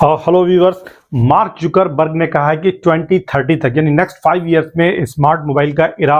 Hello viewers. Mark Zuckerberg ने कहा है कि 2030 तक यानी नेक्स्ट 5 इयर्स में स्मार्ट मोबाइल का इरा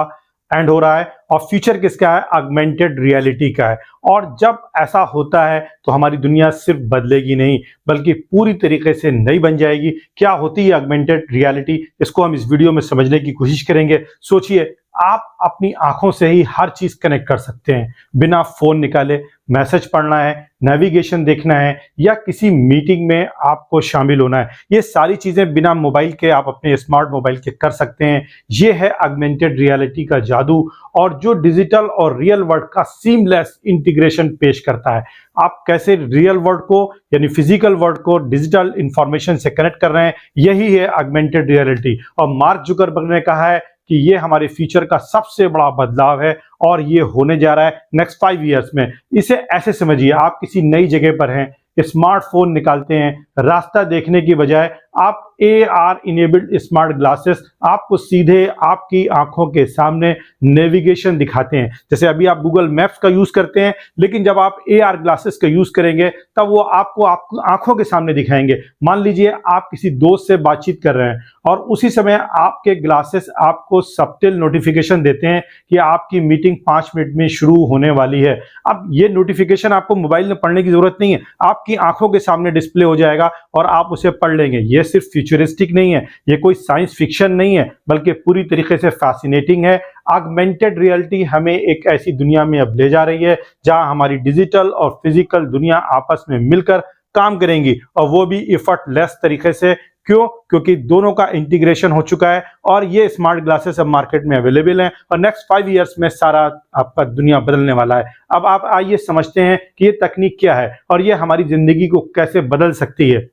एंड हो रहा है और फ्यूचर किसका है? ऑगमेंटेड रियलिटी का है। और जब ऐसा होता है तो हमारी दुनिया सिर्फ बदलेगी नहीं बल्कि पूरी तरीके से नई बन जाएगी। क्या होती है ऑगमेंटेड रियलिटी? इसको हम इस वीडियो में समझने की कोशिश करेंगे। सोचिए, आप अपनी आंखों से ही हर चीज कनेक्ट कर सकते हैं बिना फोन निकाले। मैसेज पढ़ना है, नेविगेशन देखना है या किसी मीटिंग में आपको शामिल होना है, ये सारी चीजें बिना मोबाइल के आप अपने स्मार्ट मोबाइल के कर सकते हैं। ये है ऑगमेंटेड रियलिटी का जादू और जो डिजिटल और रियल वर्ल्ड का सीमलेस इंटीग्रेशन पेश करता है। आप कैसे रियल वर्ल्ड को यानी फिजिकल वर्ल्ड को डिजिटल इंफॉर्मेशन से कनेक्ट कर रहे हैं, यही है ऑगमेंटेड रियलिटी। और मार्क जुकरबर्ग ने कहा है कि ये हमारे फ्यूचर का सबसे बड़ा बदलाव है और ये होने जा रहा है नेक्स्ट 5 इयर्स में। इसे ऐसे समझिए, आप किसी नई जगह पर हैं, स्मार्टफोन निकालते हैं, रास्ता देखने की बजाय आप AR इनेबल्ड स्मार्ट ग्लासेस आपको सीधे आपकी आंखों के सामने नेविगेशन दिखाते हैं। जैसे अभी आप गूगल मैप्स का यूज करते हैं, लेकिन जब आप AR ग्लासेस का यूज करेंगे तब वो आपको आंखों के सामने दिखाएंगे। मान लीजिए आप किसी दोस्त से बातचीत कर रहे हैं और उसी समय आपके ग्लासेस आपको सबटिल नोटिफिकेशन देते हैं कि आपकी मीटिंग 5 मिनट में शुरू होने वाली है। अब ये नोटिफिकेशन आपको मोबाइल में पढ़ने की जरूरत नहीं है, आपकी आंखों के सामने डिस्प्ले हो जाएगा और आप उसे पढ़ लेंगे। ये सिर्फ फ्यूचरिस्टिक नहीं है, ये कोई साइंस फिक्शन नहीं है, बल्कि पूरी तरीके से फैसिनेटिंग है। ऑगमेंटेड रियलिटी हमें एक ऐसी दुनिया में अब ले जा रही है जहां हमारी डिजिटल और फिजिकल दुनिया आपस में मिलकर काम करेंगी और वो भी एफर्टलेस तरीके से। क्यों? क्योंकि दोनों का इंटीग्रेशन हो चुका है और ये स्मार्ट ग्लासेस अब मार्केट में अवेलेबल हैं और नेक्स्ट 5 इयर्स में सारा आपका दुनिया बदलने वाला है। अब आप आइए समझते हैं कि ये तकनीक क्या है और ये हमारी जिंदगी को कैसे बदल सकती है।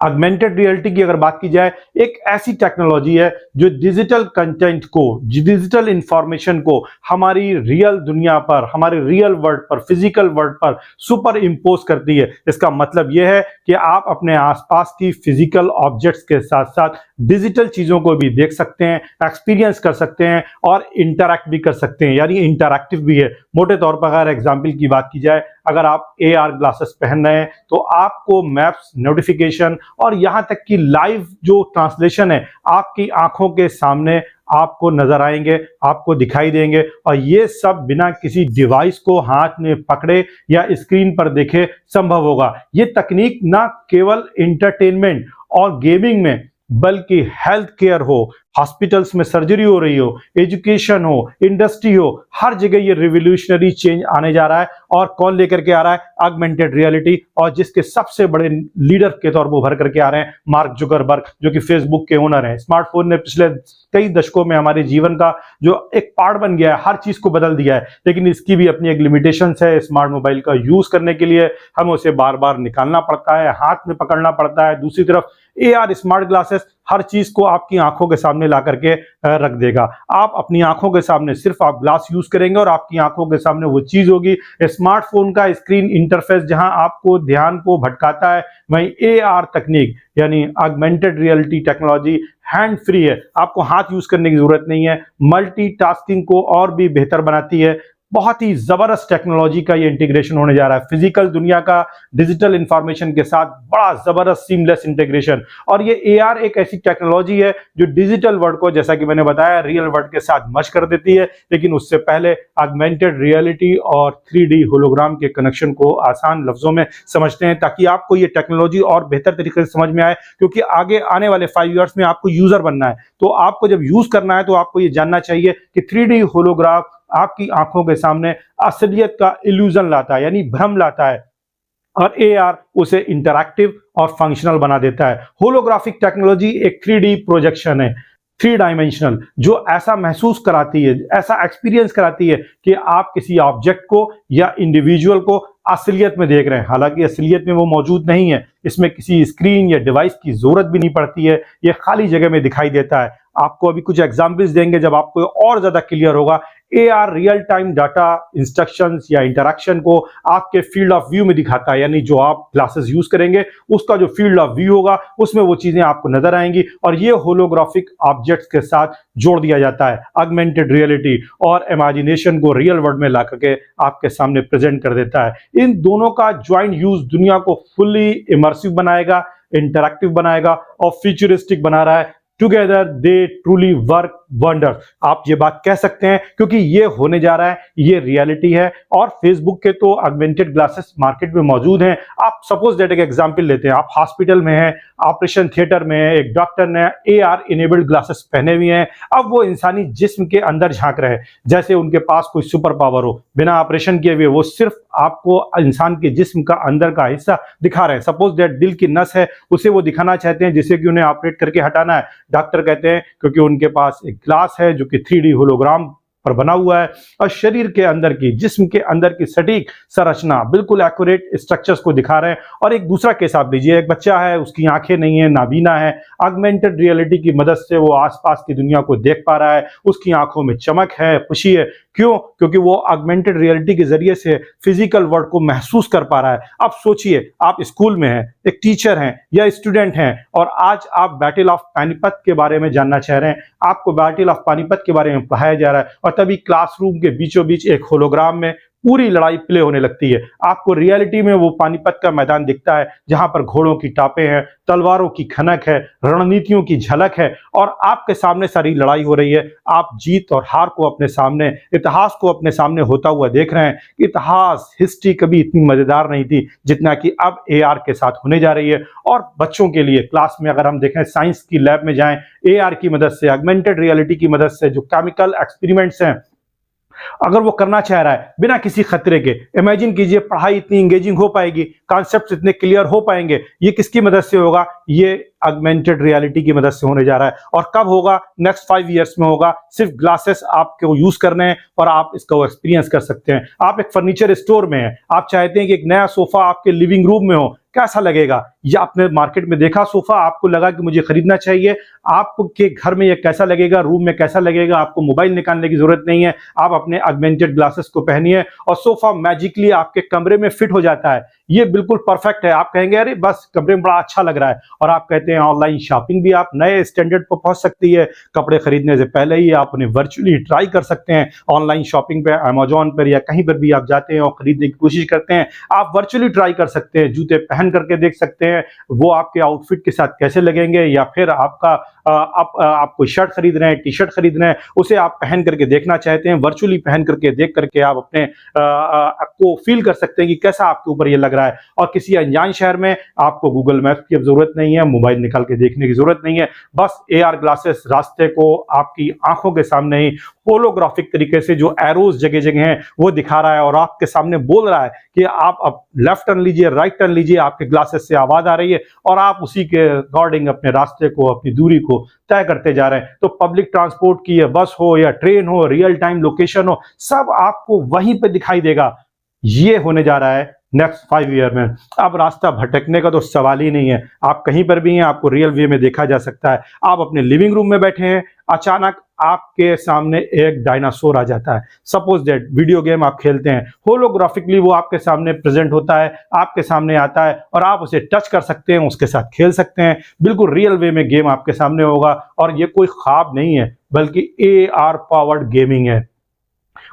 ऑगमेंटेड रियलिटी की अगर बात की जाए, एक ऐसी टेक्नोलॉजी है जो डिजिटल कंटेंट को, डिजिटल इंफॉर्मेशन को हमारी रियल दुनिया पर, हमारे रियल वर्ल्ड पर, फिजिकल वर्ल्ड पर सुपर इम्पोज करती है। इसका मतलब यह है कि आप अपने आसपास की फिजिकल ऑब्जेक्ट्स के साथ साथ डिजिटल चीजों को भी देख सकते हैं, एक्सपीरियंस कर सकते हैं और इंटरैक्ट भी कर सकते हैं, यानी इंटरैक्टिव भी है। मोटे तौर पर अगर एग्जाम्पल की बात की जाए, अगर आप AR ग्लासेस पहन रहे हैं तो आपको मैप्स, नोटिफिकेशन और यहां तक कि लाइव जो ट्रांसलेशन है आपकी आंखों के सामने आपको नजर आएंगे, आपको दिखाई देंगे। और ये सब बिना किसी डिवाइस को हाथ में पकड़े या स्क्रीन पर देखे संभव होगा। ये तकनीक ना केवल एंटरटेनमेंट और गेमिंग में बल्कि हेल्थ केयर हो, हॉस्पिटल्स में सर्जरी हो रही हो, एजुकेशन हो, इंडस्ट्री हो, हर जगह ये रिवोल्यूशनरी चेंज आने जा रहा है। और कौन लेकर के आ रहा है? Augmented reality. और जिसके सबसे बड़े लीडर के तौर पर उभर करके आ रहे हैं मार्क जुकरबर्ग, जो कि फेसबुक के ओनर हैं। स्मार्टफोन ने पिछले कई दशकों में हमारे जीवन का जो एक पार्ट बन गया है, हर चीज को बदल दिया है, लेकिन इसकी भी अपनी एक लिमिटेशंस है। स्मार्ट मोबाइल का यूज करने के लिए हमें उसे बार बार निकालना पड़ता है, हाथ में पकड़ना पड़ता है। दूसरी तरफ AR स्मार्ट ग्लासेस हर चीज को आपकी आंखों के सामने ला करके रख देगा। आप अपनी आंखों के सामने सिर्फ आप ग्लास यूज करेंगे और आपकी आंखों के सामने वो चीज होगी। स्मार्टफोन का स्क्रीन इंटरफेस जहां आपको ध्यान को भटकाता है, वहीं AR तकनीक यानी augmented reality technology hand free है, आपको हाथ यूज करने की जरूरत नहीं है। मल्टीटास्किंग को और भी बेहतर बनाती है। बहुत ही जबरदस्त टेक्नोलॉजी का ये इंटीग्रेशन होने जा रहा है, फिजिकल दुनिया का डिजिटल इंफॉर्मेशन के साथ बड़ा जबरदस्त सीमलेस इंटीग्रेशन। और ये AR एक ऐसी टेक्नोलॉजी है जो डिजिटल वर्ल्ड को, जैसा कि मैंने बताया, रियल वर्ल्ड के साथ मर्ज कर देती है। लेकिन उससे पहले ऑगमेंटेड रियलिटी और 3D होलोग्राम के कनेक्शन को आसान लफ्जों में समझते हैं ताकि आपको ये टेक्नोलॉजी और बेहतर तरीके से समझ में आए। क्योंकि आगे आने वाले 5 इयर्स में आपको यूजर बनना है, तो आपको जब यूज करना है तो आपको ये जानना चाहिए कि 3D होलोग्राम आपकी आंखों के सामने असलियत का इल्यूजन लाता है, यानी भ्रम लाता है, और AR उसे इंटरैक्टिव और फंक्शनल बना देता है। होलोग्राफिक टेक्नोलॉजी एक 3D प्रोजेक्शन है, 3 डायमेंशनल, जो ऐसा महसूस कराती है, ऐसा एक्सपीरियंस कराती है कि आप किसी ऑब्जेक्ट को या इंडिविजुअल को असलियत में देख रहे हैं। हालांकि असलियत में वो मौजूद नहीं है, इसमें किसी स्क्रीन या डिवाइस की जरूरत भी नहीं पड़ती है, ये खाली जगह में दिखाई देता है। आपको अभी कुछ एग्जांपल्स देंगे जब आपको और ज्यादा क्लियर होगा। AR real time data, instructions या इंटरैक्शन को आपके फील्ड ऑफ व्यू में दिखाता है, यानी जो आप ग्लासेस यूज करेंगे उसका जो फील्ड ऑफ व्यू होगा उसमें वो चीजें आपको नजर आएंगी और ये होलोग्राफिक ऑब्जेक्ट्स के साथ जोड़ दिया जाता है। ऑगमेंटेड रियलिटी और इमेजिनेशन को रियल वर्ल्ड में ला करके आपके सामने प्रेजेंट कर देता है। इन दोनों का ज्वाइंट यूज दुनिया को फुल्ली इमर्सिव बनाएगा, इंटरैक्टिव बनाएगा और फ्यूचरिस्टिक बना रहा है। Together they truly work wonder, आप ये बात कह सकते हैं क्योंकि ये होने जा रहा है, ये रियलिटी है। और फेसबुक के तो ऑगमेंटेड ग्लासेस मार्केट में मौजूद हैं। आप सपोज दैट एक एग्जांपल लेते हैं, आप हॉस्पिटल में हैं, ऑपरेशन थिएटर में हैं, एक डॉक्टर ने AR इनेबल्ड ग्लासेस पहने हुए हैं। अब वो इंसानी जिस्म के अंदर झांक रहे हैं जैसे उनके पास कोई सुपर पावर हो, बिना ऑपरेशन किए हुए वो सिर्फ आपको इंसान के जिस्म का अंदर का हिस्सा दिखा रहे हैं। सपोज दैट दिल की नस है, उसे वो दिखाना चाहते हैं जिसे कि उन्हें ऑपरेट करके हटाना है। डॉक्टर कहते हैं क्योंकि उनके पास एक ग्लास है जो कि 3D होलोग्राम पर बना हुआ है और शरीर के अंदर की, जिस्म के अंदर की सटीक संरचना, बिल्कुल एक्यूरेट स्ट्रक्चर्स को दिखा रहे हैं। और एक दूसरा केस आप लीजिए, एक बच्चा है, उसकी आंखें नहीं है, नाबीना है, ऑगमेंटेड रियलिटी की मदद से वो आसपास की दुनिया को देख पा रहा है, उसकी आंखों में चमक है, खुशी है। क्यों? क्योंकि वो ऑगमेंटेड रियलिटी के जरिए से फिजिकल वर्ल्ड को महसूस कर पा रहा है। अब सोचिए, आप स्कूल में हैं, एक टीचर हैं या स्टूडेंट हैं और आज आप बैटल ऑफ पानीपत के बारे में जानना चाह रहे हैं, आपको बैटल ऑफ पानीपत के बारे में पढ़ाया जा रहा है और तभी क्लासरूम के बीचों बीच एक होलोग्राम में पूरी लड़ाई प्ले होने लगती है। आपको रियलिटी में वो पानीपत का मैदान दिखता है जहां पर घोड़ों की टापें हैं, तलवारों की खनक है, रणनीतियों की झलक है और आपके सामने सारी लड़ाई हो रही है। आप जीत और हार को अपने सामने, इतिहास को अपने सामने होता हुआ देख रहे हैं। इतिहास, हिस्ट्री कभी इतनी मजेदार नहीं थी जितना कि अब AR के साथ होने जा रही है। और बच्चों के लिए क्लास में अगर हम देखें, साइंस की लैब में जाएं, AR की मदद से, ऑगमेंटेड रियलिटी की मदद से जो केमिकल एक्सपेरिमेंट्स हैं, अगर वो करना चाह रहा है बिना किसी खतरे के, इमेजिन कीजिए पढ़ाई इतनी इंगेजिंग हो पाएगी, कॉन्सेप्ट्स इतने क्लियर हो पाएंगे। ये किसकी मदद से होगा? ये ऑगमेंटेड रियलिटी की मदद से होने जा रहा है। और कब होगा? नेक्स्ट 5 इयर्स में होगा। सिर्फ ग्लासेस आपको यूज करने हैं और आप इसका एक्सपीरियंस कर सकते हैं। आप एक फर्नीचर स्टोर में हैं, आप चाहते हैं कि एक नया सोफा आपके लिविंग रूम में हो, कैसा लगेगा? या आपने मार्केट में देखा सोफा, आपको लगा कि मुझे खरीदना चाहिए, आपके घर में ये कैसा लगेगा, रूम में कैसा लगेगा? आपको मोबाइल निकालने की जरूरत नहीं है, आप अपने ऑगमेंटेड ग्लासेस को पहनिए और सोफा मैजिकली आपके कमरे में फिट हो जाता है। ये बिल्कुल परफेक्ट है। आप कहेंगे अरे बस कमरे में बड़ा अच्छा लग रहा है। और आप कहते हैं ऑनलाइन शॉपिंग भी आप नए स्टैंडर्ड पर पहुंच सकती है। कपड़े खरीदने से पहले ही आप उन्हें वर्चुअली ट्राई कर सकते हैं। ऑनलाइन शॉपिंग पे, अमेजोन पर या कहीं पर भी आप जाते हैं और खरीदने की कोशिश करते हैं, आप वर्चुअली ट्राई कर सकते हैं। जूते पहन करके देख सकते हैं वो आपके आउटफिट के साथ कैसे लगेंगे, या फिर आप कोई शर्ट खरीद रहे हैं, टी शर्ट खरीद रहे हैं, उसे आप पहन करके देखना चाहते हैं, वर्चुअली पहन करके देख करके आप अपने आपको फील कर सकते हैं कि कैसा आपके ऊपर ये लग रहा है। और किसी अनजान शहर में आपको गूगल मैप की जरूरत नहीं है, मोबाइल निकाल के देखने की जरूरत नहीं है, बस AR ग्लासेस रास्ते को आपकी आंखों के सामने ही होलोग्राफिक तरीके से जो एरोज जगह जगह हैं वो दिखा रहा है और आपके सामने बोल रहा है कि आप अब लेफ्ट टर्न लीजिए, राइट टर्न लीजिए। आपके ग्लासेस से आवाज आ रही है और आप उसी के अकॉर्डिंग अपने रास्ते को, अपनी दूरी को तय करते जा रहे हैं। तो पब्लिक ट्रांसपोर्ट की या बस हो या ट्रेन हो, रियल टाइम लोकेशन हो, सब आपको वहीं पे दिखाई देगा। ये होने जा रहा है नेक्स्ट 5 ईयर में। अब रास्ता भटकने का तो सवाल ही नहीं है। आप कहीं पर भी हैं, आपको रियल वे में देखा जा सकता है। आप अपने लिविंग रूम में बैठे हैं, अचानक आपके सामने एक डायनासोर आ जाता है। सपोज दैट वीडियो गेम आप खेलते हैं, होलोग्राफिकली वो आपके सामने प्रेजेंट होता है, आपके सामने आता है और आप उसे टच कर सकते हैं, उसके साथ खेल सकते हैं। बिल्कुल रियल वे में गेम आपके सामने होगा और ये कोई ख्वाब नहीं है बल्कि AR पावर्ड गेमिंग है।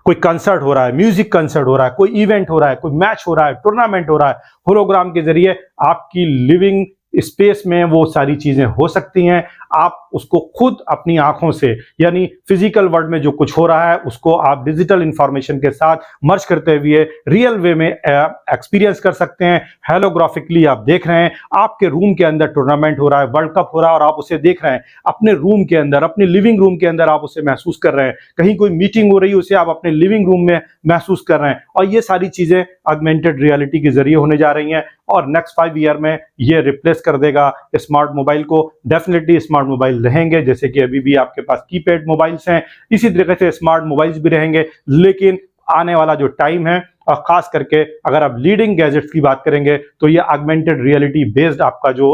कोई कंसर्ट हो रहा है, म्यूजिक कंसर्ट हो रहा है, कोई इवेंट हो रहा है, कोई मैच हो रहा है, टूर्नामेंट हो रहा है, होलोग्राम के जरिए आपकी लिविंग स्पेस में वो सारी चीजें हो सकती हैं। आप उसको खुद अपनी आंखों से, यानी फिजिकल वर्ल्ड में जो कुछ हो रहा है उसको आप डिजिटल इंफॉर्मेशन के साथ मर्ज करते हुए रियल वे में एक्सपीरियंस कर सकते हैं। हेलोग्राफिकली आप देख रहे हैं, आपके रूम के अंदर टूर्नामेंट हो रहा है, वर्ल्ड कप हो रहा है और आप उसे देख रहे हैं अपने रूम के अंदर, अपने लिविंग रूम के अंदर आप उसे महसूस कर रहे हैं। कहीं कोई मीटिंग हो रही है, उसे आप अपने लिविंग रूम में महसूस कर रहे हैं। और ये सारी चीजें ऑगमेंटेड रियलिटी के जरिए होने जा रही हैं और नेक्स्ट 5 ईयर में ये रिप्लेस कर देगा स्मार्ट मोबाइल को। डेफिनेटली स्मार्ट मोबाइल रहेंगे, जैसे कि अभी भी आपके पास कीपैड मोबाइल्स हैं, इसी तरीके से स्मार्ट मोबाइल्स भी रहेंगे। लेकिन आने वाला जो टाइम है, और खास करके अगर आप लीडिंग गैजेट्स की बात करेंगे तो ये ऑगमेंटेड रियलिटी बेस्ड आपका जो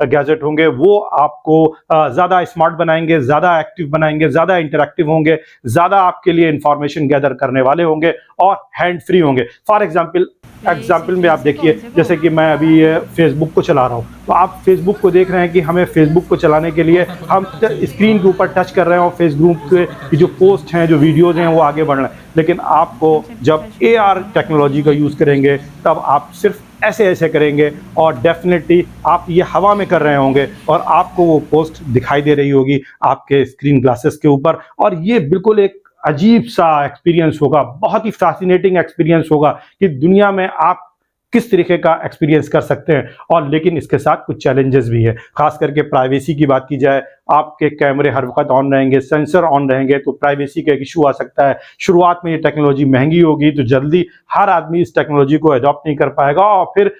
गैजेट होंगे वो आपको ज़्यादा स्मार्ट बनाएंगे, ज़्यादा एक्टिव बनाएंगे, ज़्यादा इंटरैक्टिव होंगे, ज़्यादा आपके लिए इंफॉर्मेशन गैदर करने वाले होंगे और हैंड फ्री होंगे। फॉर एग्जाम्पल में आप देखिए, जैसे कि मैं अभी फेसबुक को चला रहा हूँ, तो आप फेसबुक को देख रहे हैं कि हमें फेसबुक को चलाने के लिए हम स्क्रीन के ऊपर टच कर रहे हैं और फेसबुक के जो पोस्ट हैं, जो वीडियोज़ हैं वो आगे बढ़ रहे हैं। लेकिन आपको जब AR टेक्नोलॉजी का यूज़ करेंगे तब आप सिर्फ ऐसे ऐसे करेंगे और डेफिनेटली आप ये हवा में कर रहे होंगे और आपको वो पोस्ट दिखाई दे रही होगी आपके स्क्रीन ग्लासेस के ऊपर, और ये बिल्कुल एक अजीब सा एक्सपीरियंस होगा, बहुत ही फैसिनेटिंग एक्सपीरियंस होगा कि दुनिया में आप किस तरीके का एक्सपीरियंस कर सकते हैं। और लेकिन इसके साथ कुछ चैलेंजेस भी है, खास करके प्राइवेसी की बात की जाए, आपके कैमरे हर वक्त ऑन रहेंगे, सेंसर ऑन रहेंगे, तो प्राइवेसी का एक इशू आ सकता है। शुरुआत में ये टेक्नोलॉजी महंगी होगी तो जल्दी हर आदमी इस टेक्नोलॉजी को अडॉप्ट नहीं कर पाएगा, और फिर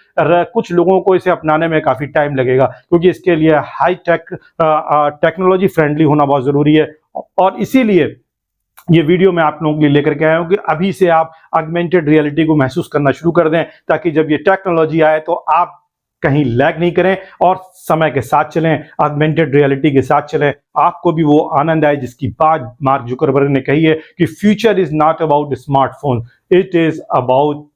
कुछ लोगों को इसे अपनाने में काफ़ी टाइम लगेगा, क्योंकि इसके लिए हाई टेक टेक्नोलॉजी फ्रेंडली होना बहुत ज़रूरी है। और इसीलिए ये वीडियो मैं आप लोगों के लिए लेकर के आया हूं कि अभी से आप ऑगमेंटेड रियलिटी को महसूस करना शुरू कर दें, ताकि जब ये टेक्नोलॉजी आए तो आप कहीं लैग नहीं करें और समय के साथ चलें, ऑगमेंटेड रियलिटी के साथ चलें, आपको भी वो आनंद आए जिसकी बात मार्क जुकरबर्ग ने कही है कि future is not about smartphone, it is about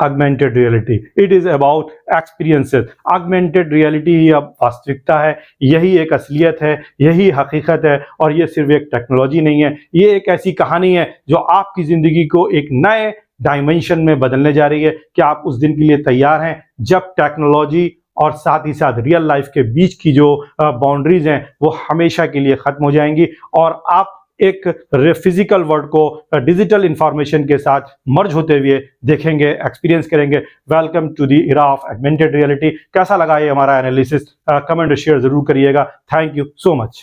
augmented reality, it is about experiences. Augmented reality ही अब वास्तविकता है, यही एक असलियत है, यही हकीकत है, और ये सिर्फ एक टेक्नोलॉजी नहीं है, ये एक ऐसी कहानी है जो आपकी जिंदगी को एक नए डायमेंशन में बदलने जा रही है। क्या आप उस दिन के लिए तैयार हैं जब टेक्नोलॉजी और साथ ही साथ रियल लाइफ के बीच की जो बाउंड्रीज हैं वो हमेशा के लिए खत्म हो जाएंगी और आप एक फिजिकल वर्ल्ड को डिजिटल इंफॉर्मेशन के साथ मर्ज होते हुए देखेंगे, एक्सपीरियंस करेंगे। Welcome to the era of augmented reality. कैसा लगा ये हमारा एनालिसिस? कमेंट और शेयर जरूर करिएगा। Thank you so much.